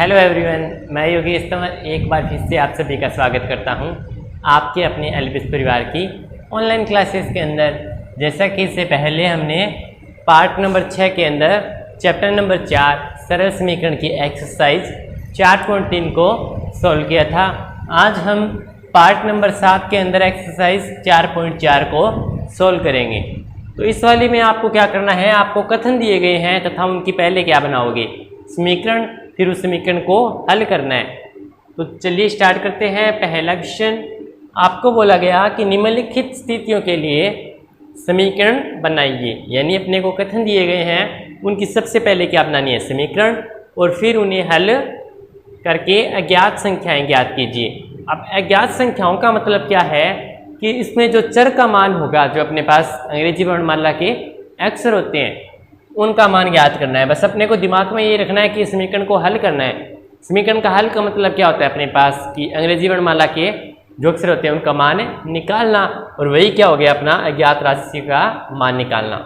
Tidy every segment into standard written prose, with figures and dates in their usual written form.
Hello everyone, मैं योगेश तंवर एक बार फिर से आप सभी का स्वागत करता हूं आपके अपने एल्बिस परिवार की ऑनलाइन क्लासेस के अंदर। जैसा कि इससे पहले हमने पार्ट नंबर 6 के अंदर चैप्टर नंबर 4 सरल समीकरण की एक्सरसाइज 4.3 को सॉल्व किया था। आज हम पार्ट नंबर 7 के अंदर एक्सरसाइज 4.4 को सॉल्व करेंगे। तो इस वाले में आपको क्या करना है, आपको कथन दिए गए हैं तथा उनकी पहले क्या बनाओगे, समीकरण, फिर उस समीकरण को हल करना है। तो चलिए स्टार्ट करते हैं। पहला क्वेश्चन आपको बोला गया कि निम्नलिखित स्थितियों के लिए समीकरण बनाइए, यानी अपने को कथन दिए गए हैं उनकी सबसे पहले क्या बनानी है, समीकरण, और फिर उन्हें हल करके अज्ञात संख्याएं ज्ञात कीजिए। अब अज्ञात संख्याओं का मतलब क्या है कि इसमें जो चर का मान होगा, जो अपने पास अंग्रेजी वर्णमाला के अक्षर होते हैं, उनका मान ज्ञात करना है। बस अपने को दिमाग में ये रखना है कि समीकरण को हल करना है। समीकरण का हल का मतलब क्या होता है, अपने पास कि अंग्रेजी वर्णमाला के जो अक्षर होते हैं उनका मान निकालना, और वही क्या हो गया, अपना अज्ञात राशि का मान निकालना।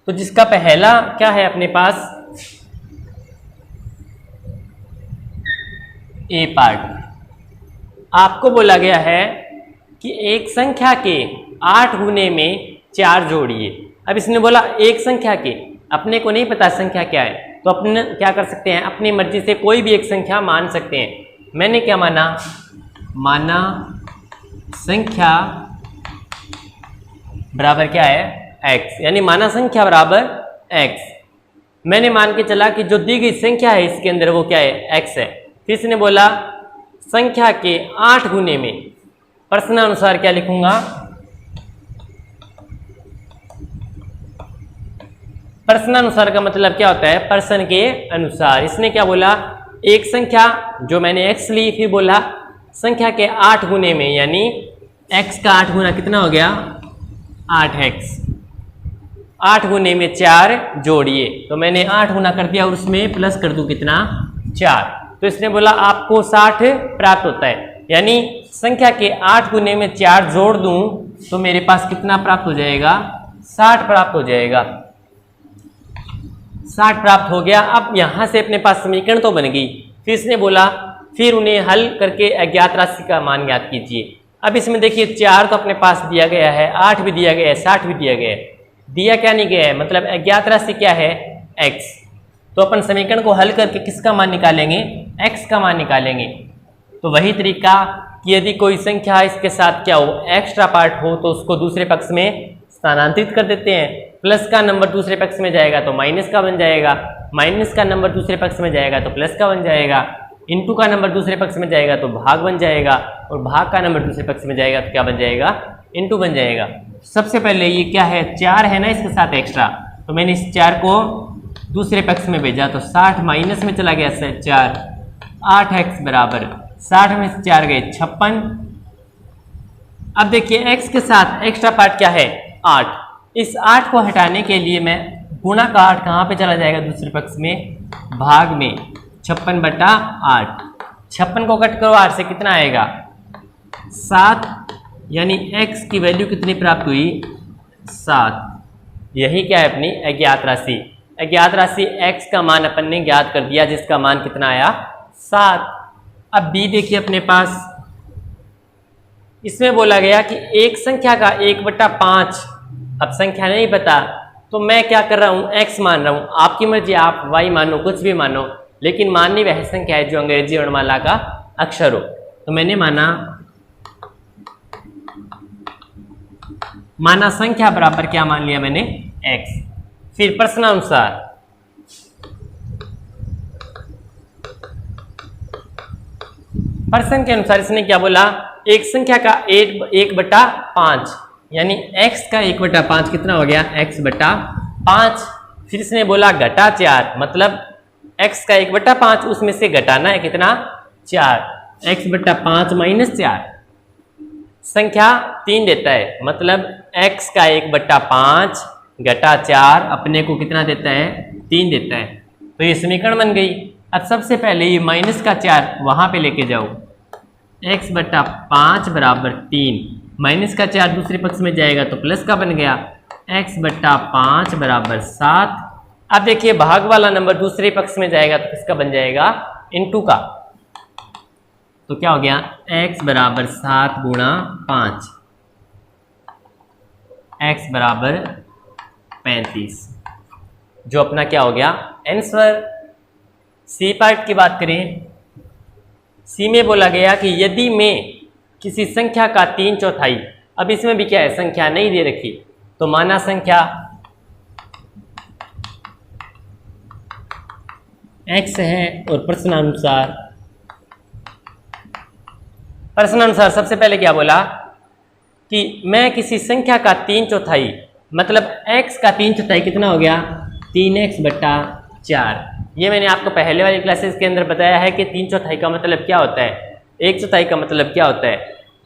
तो जिसका पहला क्या है अपने पास, ए पार्ट। आपको बोला गया है कि एक संख्या के 8 गुने में 4 जोड़िए। अब इसने बोला एक संख्या के, अपने को नहीं पता संख्या क्या है, तो अपने क्या कर सकते हैं, अपनी मर्जी से कोई भी एक संख्या मान सकते हैं। मैंने क्या माना संख्या बराबर क्या है, x, यानी माना संख्या बराबर x। मैंने मान के चला कि जो दी गई संख्या है इसके अंदर वो क्या है, x है। फिर इसने बोला संख्या के 8 गुने में, प्रश्नानुसार क्या लिखूंगा, प्रश्नानुसार का मतलब क्या होता है, प्रश्न के अनुसार। इसने क्या बोला, एक संख्या जो मैंने x ली, फिर बोला संख्या के 8 गुने में, यानी x का 8 गुना कितना हो गया, 8x। 8 गुने में 4 जोड़िए, तो मैंने 8 गुना कर दिया और उसमें प्लस कर दूं कितना, 4। तो इसने बोला आपको 60 प्राप्त होता है, यानी संख्या के 8 गुने में 4 जोड़ दूं तो मेरे पास कितना प्राप्त हो जाएगा, 60 प्राप्त हो जाएगा। 60 प्राप्त हो गया। अब यहाँ से अपने पास समीकरण तो बन गई। फिर इसने बोला फिर उन्हें हल करके अज्ञात राशि का मान ज्ञात कीजिए। अब इसमें देखिए 4 तो अपने पास दिया गया है, 8 भी दिया गया है, 60 भी दिया गया है। दिया क्या नहीं गया है, मतलब अज्ञात राशि क्या है, x। तो अपन समीकरण को हल करके किसका मान निकालेंगे, x का मान निकालेंगे। तो वही तरीका कि यदि कोई संख्या इसके साथ क्या हो, एक्स्ट्रा पार्ट हो, तो उसको दूसरे पक्ष में स्थानांतरित कर देते हैं। प्लस का नंबर दूसरे पक्ष में जाएगा तो माइनस का बन जाएगा, माइनस का नंबर दूसरे पक्ष में जाएगा तो प्लस का बन जाएगा, इनटू का नंबर दूसरे पक्ष में जाएगा तो भाग बन जाएगा, और भाग का नंबर दूसरे पक्ष में जाएगा तो क्या बन जाएगा, इनटू बन जाएगा। सबसे पहले ये क्या है, 4 है ना इसके साथ एक्स्ट्रा, तो मैंने इस 4 को दूसरे पक्ष में भेजा तो 60 माइनस में चला गया 4, 8x बराबर 60 में से 4 गए 56। अब देखिए x के साथ एक्स्ट्रा पार्ट क्या है, 8। इस 8 को हटाने के लिए मैं गुणा का 8 कहाँ पे चला जाएगा, दूसरे पक्ष में, भाग में, 56/8। 56 को कट करो 8 से कितना आएगा, 7, यानी x की वैल्यू कितनी प्राप्त हुई, 7। यही क्या है, अपनी अज्ञात राशि। अज्ञात राशि x का मान अपन ने ज्ञात कर दिया, जिसका मान कितना आया, 7। अब b देखिए अपने पास, इसमें बोला गया कि एक संख्या का 1/5। अब संख्या नहीं पता तो मैं क्या कर रहा हूँ, x मान रहा हूँ। आपकी मर्जी, आप y मानो, कुछ भी मानो, लेकिन माननी वह संख्या है जो अंग्रेजी वर्णमाला का अक्षर हो। तो मैंने माना संख्या बराबर क्या मान लिया मैंने, x। फिर प्रश्नानुसार, प्रश्न के अनुसार इसने क्या बोला, एक संख्या का 1/5, यानी x का 1/5 कितना हो गया, x/5। फिर इसने बोला घटा 4, मतलब x का 1/5 उसमें से घटाना है कितना, 4, x/5 माइनस 4। संख्या 3 देता है, मतलब x का 1/5 घटा 4 अपने को कितना देता है, 3 देता है। तो ये समीकरण बन गई। अब सबसे पहले ये माइनस का 4 वहां पे लेके जाओ, x/5 बराबर 3, माइनस का 4 दूसरे पक्ष में जाएगा तो प्लस का बन गया, x/5 बराबर 7। अब देखिए भाग वाला नंबर दूसरे पक्ष में जाएगा तो किसका बन जाएगा, इनटू का। तो क्या हो गया, x बराबर 7 गुणा 5, x बराबर 35, जो अपना क्या हो गया आंसर। सी पार्ट की बात करें, सी में बोला गया कि यदि मैं किसी संख्या का 3/4, अब इसमें भी क्या है, संख्या नहीं दे रखी, तो माना संख्या x है और प्रश्नानुसार सबसे पहले क्या बोला कि मैं किसी संख्या का 3/4, मतलब x का 3/4 कितना हो गया, 3x/4। ये मैंने आपको पहले वाली क्लासेस के अंदर बताया है कि 3/4 का मतलब क्या होता है, 1/4 का मतलब क्या होता है।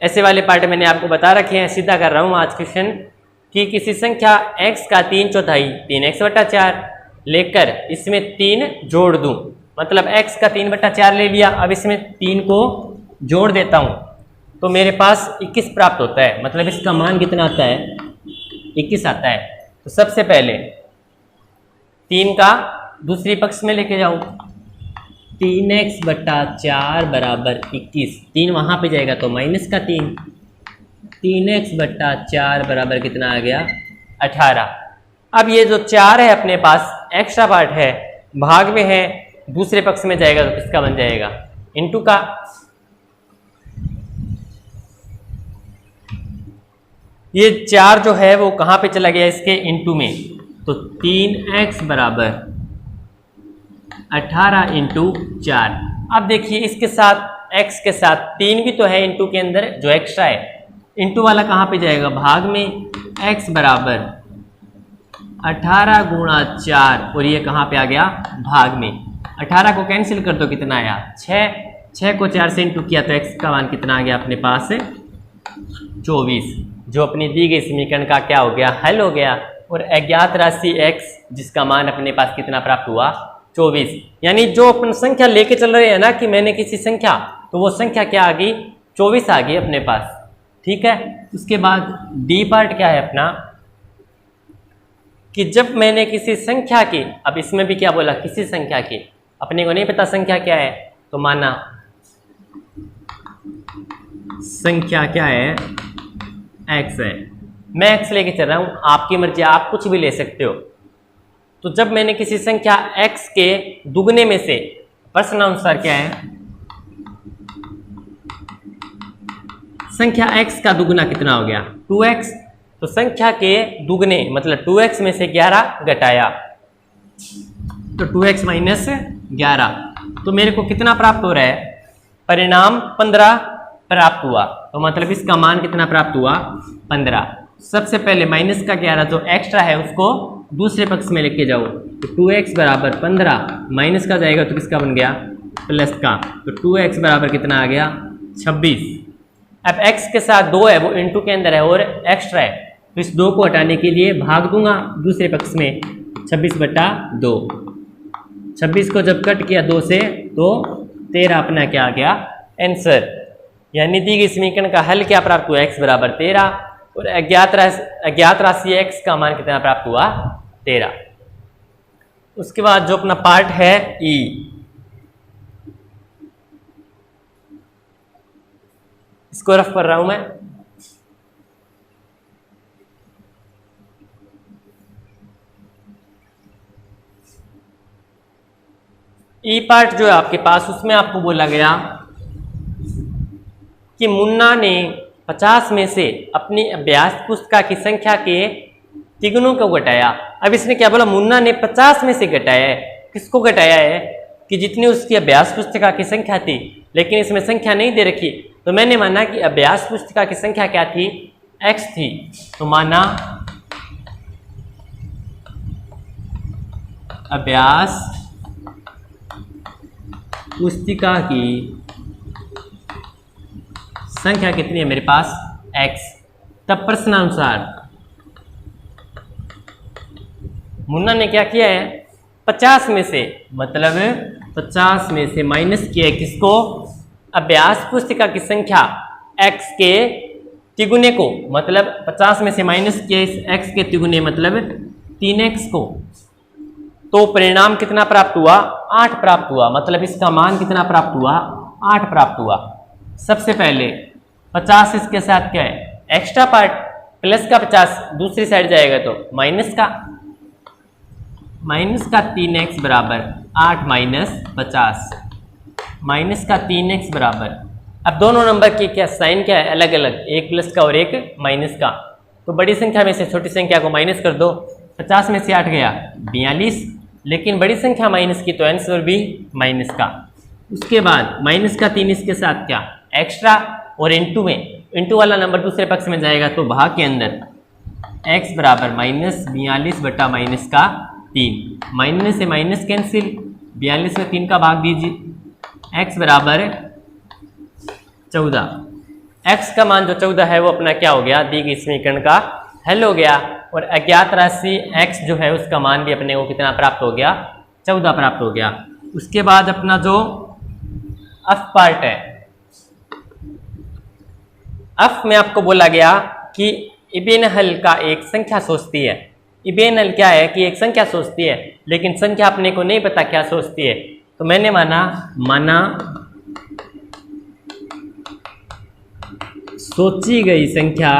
ऐसे वाले पार्ट मैंने आपको बता रखे हैं, सीधा कर रहा हूँ आज क्वेश्चन कि किसी संख्या x का 3/4 3x/4 लेकर इसमें 3 जोड़ दूं, मतलब x का 3/4 ले लिया, अब इसमें 3 को जोड़ देता हूं तो मेरे पास 21 प्राप्त होता है, मतलब इसका मान कितना आता है, 21 आता है। तो सबसे पहले 3 का दूसरी पक्ष में लेके जाऊं, 3x/4 बराबर 21, 3 वहां पे जाएगा तो माइनस का 3, 3x/4 बराबर कितना आ गया, 18। अब ये जो 4 है अपने पास एक्स्ट्रा पार्ट है, भाग में है, दूसरे पक्ष में जाएगा तो किसका बन जाएगा, इनटू का। ये 4 जो है वो कहां पे चला गया, इसके इनटू में, तो 3x बराबर 18 × 4। अब देखिए इसके साथ x के साथ 3 भी तो है इनटू के अंदर जो एक्स्ट्रा है, इनटू वाला कहां पे जाएगा, भाग में, x बराबर 18 गुणा 4 और ये कहां पे आ गया, भाग में। 18 को कैंसिल कर दो, कितना आया 6 को 4 से इनटू किया तो x का मान कितना आ गया अपने पास 24, जो अपनी दी गई समीकरण का क्या हो गया, हल हो गया। और अज्ञात राशि x जिसका मान अपने पास कितना प्राप्त हुआ, 24। यानी जो अपन संख्या लेके चल रहे हैं ना कि मैंने किसी संख्या, तो वो संख्या क्या आ गई, 24 आ गई अपने पास। ठीक है, उसके बाद डी पार्ट क्या है अपना, कि जब मैंने किसी संख्या की, अब इसमें भी क्या बोला, किसी संख्या की, अपने को नहीं पता संख्या क्या है, तो माना संख्या क्या है, x है, मैं x लेके चल रहा हूं, आपकी मर्जी, आप कुछ भी ले सकते हो। तो जब मैंने किसी संख्या x के दुगने में से, प्रश्नानुसार क्या है, संख्या x का दुगना कितना हो गया, 2x, तो संख्या के दुगने मतलब 2x में से 11 घटाया तो 2x माइनस 11, तो मेरे को कितना प्राप्त हो रहा है, परिणाम 15 प्राप्त हुआ। तो मतलब इसका मान कितना प्राप्त हुआ, 15। सबसे पहले माइनस का 11 जो एक्स्ट्रा है उसको दूसरे पक्ष में लेके जाओ, तो 2x बराबर 15, माइनस का जाएगा तो किसका बन गया, प्लस का, तो 2x बराबर कितना आ गया, 26। अब x के साथ 2 है, वो इनटू के अंदर है और एक्स्ट्रा है, तो इस 2 को हटाने के लिए भाग दूंगा दूसरे पक्ष में, 26/2। 26 को जब कट किया 2 से तो 13 अपना क्या आ गया, आंसर। यानी दी गई समीकरण का हल क्या प्राप्त हुआ, x बराबर 13 और अज्ञात राशि x का मान कितना प्राप्त हुआ, 13। उसके बाद जो अपना पार्ट है ई, इसको रफ कर रहा हूं मैं। ई पार्ट जो है आपके पास, उसमें आपको बोला गया कि मुन्ना ने 50 में से अपनी अभ्यास पुस्तिका की संख्या के तिगुनों को घटाया। अब इसने क्या बोला, मुन्ना ने 50 में से घटाया है, किसको घटाया है, कि जितनी उसकी अभ्यास पुस्तिका की संख्या थी, लेकिन इसमें संख्या नहीं दे रखी, तो मैंने माना कि अभ्यास पुस्तिका की संख्या क्या थी, x थी, तो माना अभ्यास पुस्तिका की संख्या कितनी है मेरे पास, x। तब प्रश्नानुसार मुन्ना ने क्या किया है, 50 में से, मतलब 50 में से माइनस किया है किसको, अभ्यास पुस्तिका की संख्या x के तिगुने को, मतलब 50 में से माइनस किया इस x के तिगुने मतलब 3x को, तो परिणाम कितना प्राप्त हुआ? 8 प्राप्त हुआ। मतलब इसका मान कितना प्राप्त हुआ? 8 प्राप्त हुआ। सबसे पहले 50 इसके साथ क्या है? एक्स्ट्रा पार्ट, प्लस का 50 दूसरी साइड जाएगा तो माइनस का 3x बराबर 8 माइनस 50 माइनस का 3x बराबर, अब दोनों नंबर के क्या साइन क्या है? अलग अलग, एक प्लस का और एक माइनस का। तो बड़ी संख्या में से छोटी संख्या को माइनस कर दो। 50 में से 8 गया 42, लेकिन बड़ी संख्या माइनस की तो आंसर भी माइनस का। उसके बाद माइनस का 3 इसके साथ क्या? एक्स्ट्रा, और इंटू में, इंटू वाला नंबर दूसरे पक्ष में जाएगा तो भाग के अंदर x बराबर माइनस 42 बटा माइनस का 3, माइनस से माइनस कैंसिल, 42 में 3 का भाग दीजिए, x बराबर 14। x का मान जो 14 है वो अपना क्या हो गया? दी गई समीकरण का हल हो गया। और अज्ञात राशि x जो है उसका मान भी अपने को कितना प्राप्त हो गया? 14 प्राप्त हो गया। उसके बाद अपना जो अफ पार्ट है, अफ में आपको बोला गया कि इबेन हल का एक संख्या सोचती है। इबेन हल क्या है? कि एक संख्या सोचती है, लेकिन संख्या अपने को नहीं पता क्या सोचती है। तो मैंने माना सोची गई संख्या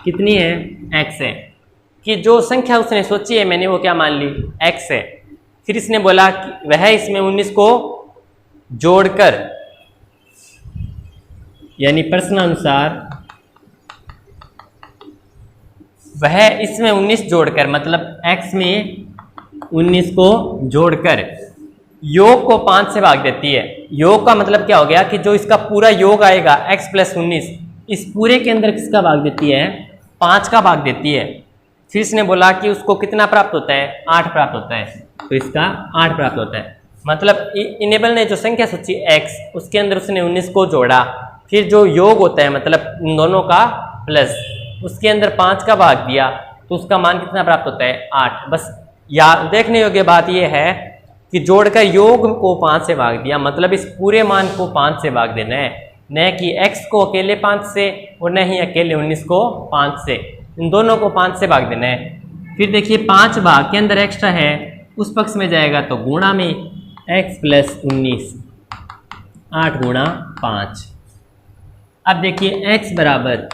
कितनी है? x है। कि जो संख्या उसने सोची है मैंने वो क्या मान ली? x है। फिर इसने बोला कि वह इसमें 19 को जोड़कर, यानी प्रश्नानुसार वह इसमें 19 जोड़कर, मतलब x में 19 को जोड़कर योग को 5 से भाग देती है। योग का मतलब क्या हो गया? कि जो इसका पूरा योग आएगा x प्लस 19, इस पूरे के अंदर किसका भाग देती है? 5 का भाग देती है। फिर इसने बोला कि उसको कितना प्राप्त होता है? 8 प्राप्त होता है। तो इसका 8 प्राप्त होता है। मतलब इनेबल ने जो संख्या सोची x, उसके अंदर उसने 19 को जोड़ा, फिर जो योग होता है मतलब इन दोनों का प्लस, उसके अंदर 5 का भाग दिया, तो उसका मान कितना प्राप्त होता है? 8। बस या देखने योग्य बात यह है कि जोड़कर योग को 5 से भाग दिया, मतलब इस पूरे मान को 5 से भाग देना है, न कि x को अकेले 5 से और न ही अकेले 19 को 5 से, इन दोनों को 5 से भाग देना है। फिर देखिए 5 भाग के अंदर एक्स्ट्रा है, उस पक्ष में जाएगा तो गुणा में x प्लस 19, 8 गुणा 5। अब देखिए x बराबर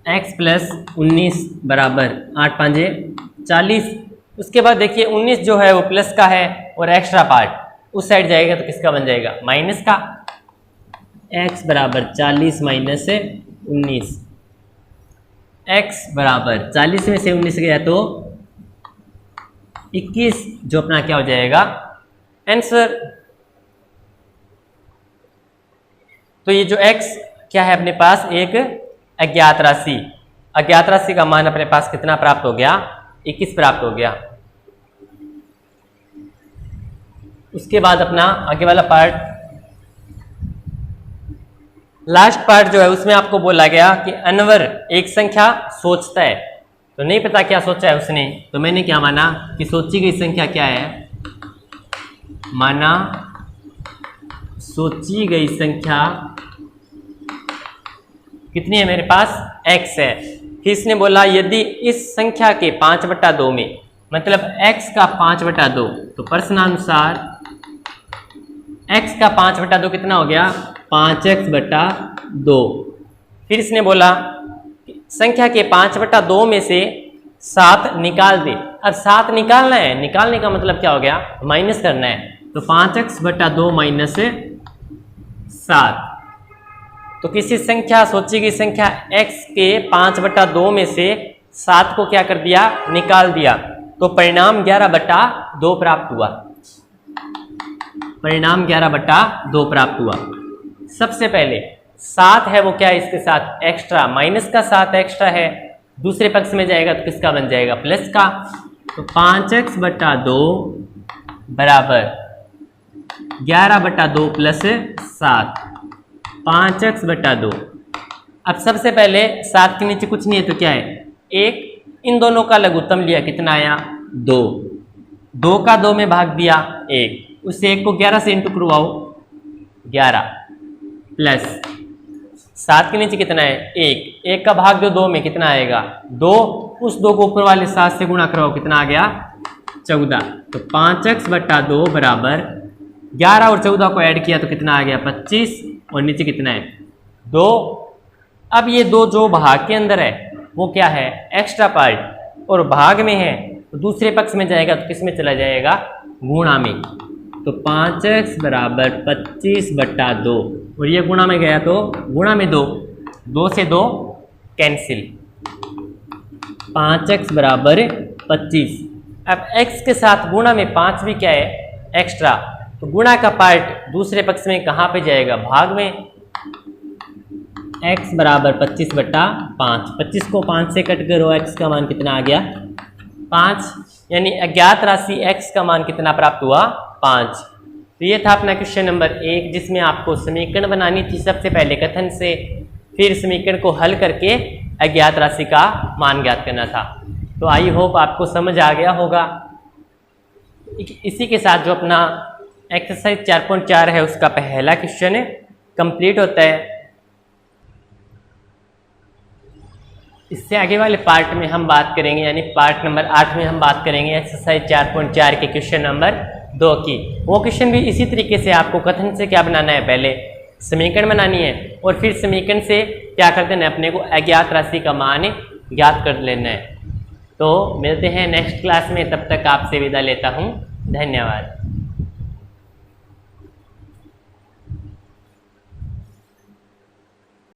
x प्लस 19 बराबर 8 5 40। उसके बाद देखिए 19 जो है वो प्लस का है और एक्स्ट्रा पार्ट उस साइड जाएगा तो किसका बन जाएगा? माइनस का। x बराबर 40 माइनस 19, x बराबर 40 में से 19 गया तो 21, जो अपना क्या हो जाएगा? आंसर। तो ये जो x क्या है अपने पास? एक अज्ञात राशि। अज्ञात राशि का मान अपने पास कितना प्राप्त हो गया? 21 प्राप्त हो गया। उसके बाद अपना आगे वाला पार्ट, लास्ट पार्ट जो है उसमें आपको बोला गया कि अनवर एक संख्या सोचता है, तो नहीं पता क्या सोचा है उसने, तो मैंने क्या माना कि सोची गई संख्या क्या है? माना सोची गई संख्या कितनी है मेरे पास? x है। फिर इसने बोला यदि इस संख्या के 5/2 में, मतलब x का 5/2, तो प्रश्नानुसार x का 5/2 कितना हो गया? 5x/2। फिर इसने बोला संख्या के 5/2 में से 7 निकाल दे। अब 7 निकालना है, निकालने का मतलब क्या हो गया? माइनस करना है। तो 5x/2 माइनस 7। तो किसी संख्या, सोची गई संख्या x के 5/2 में से 7 को क्या कर दिया? निकाल दिया। तो परिणाम 11/2 प्राप्त हुआ। परिणाम 11/2 प्राप्त हुआ। सबसे पहले 7 है वो क्या है? इसके साथ एक्स्ट्रा, माइनस का 7 एक्स्ट्रा है, दूसरे पक्ष में जाएगा तो किसका बन जाएगा? प्लस का। तो 5x/2 बराबर 11/2 प्लस 7, 5x/2। अब सबसे पहले 7 के नीचे कुछ नहीं है तो क्या है? 1। इन दोनों का लघुत्तम लिया, कितना आया? 2। 2 का 2 में भाग दिया 1, उससे 1 को 11 से इंटू करवाओ, 11 प्लस 7 के नीचे कितना है? 1। 1 का भाग दो 2 में, कितना आएगा? 2। उस 2 को ऊपर वाले 7 से गुणा कराओ, कितना आ गया 14। तो 5x बटा 2 बराबर 11 और 14 को ऐड किया तो कितना आ गया 25 और नीचे कितना है 2। अब ये 2 जो भाग के अंदर है वो क्या है एक्स्ट्रा पार्ट और भाग में है तो दूसरे पक्ष में जाएगा तो किस में चला जाएगा गुणा में। तो 5x बराबर 25 बटा 2 और ये गुणा में गया तो गुणा में 2, 2 से 2 कैंसिल, 5x बराबर 25। अब x के साथ गुणा में 5 भी क्या है एक्स्ट्रा, तो गुणा का पार्ट दूसरे पक्ष में कहाँ पे जाएगा भाग में। x बराबर 25 बटा 5, 25 को 5 से कट करो x का मान कितना आ गया 5, यानी अज्ञात राशि x का मान कितना प्राप्त हुआ 5। तो ये था अपना क्वेश्चन नंबर 1 जिसमें आपको समीकरण बनानी थी सबसे पहले कथन से, फिर समीकरण को हल करके अज्ञात राशि का मान ज्ञात करना था। तो आई होप आपको समझ आ गया होगा। इसी के साथ जो अपना एक्सरसाइज 4.4 है उसका पहला क्वेश्चन कंप्लीट होता है। इससे आगे वाले पार्ट में हम बात करेंगे, यानी पार्ट नंबर 8 में हम बात करेंगे एक्सरसाइज 4.4 के क्वेश्चन नंबर 2 की। वो क्वेश्चन भी इसी तरीके से आपको कथन से क्या बनाना है, पहले समीकरण बनानी है और फिर समीकरण से क्या कर देना है अपने को अज्ञात राशि का मान ज्ञात कर लेना है। तो मिलते हैं नेक्स्ट क्लास में, तब तक आपसे विदा लेता हूँ, धन्यवाद।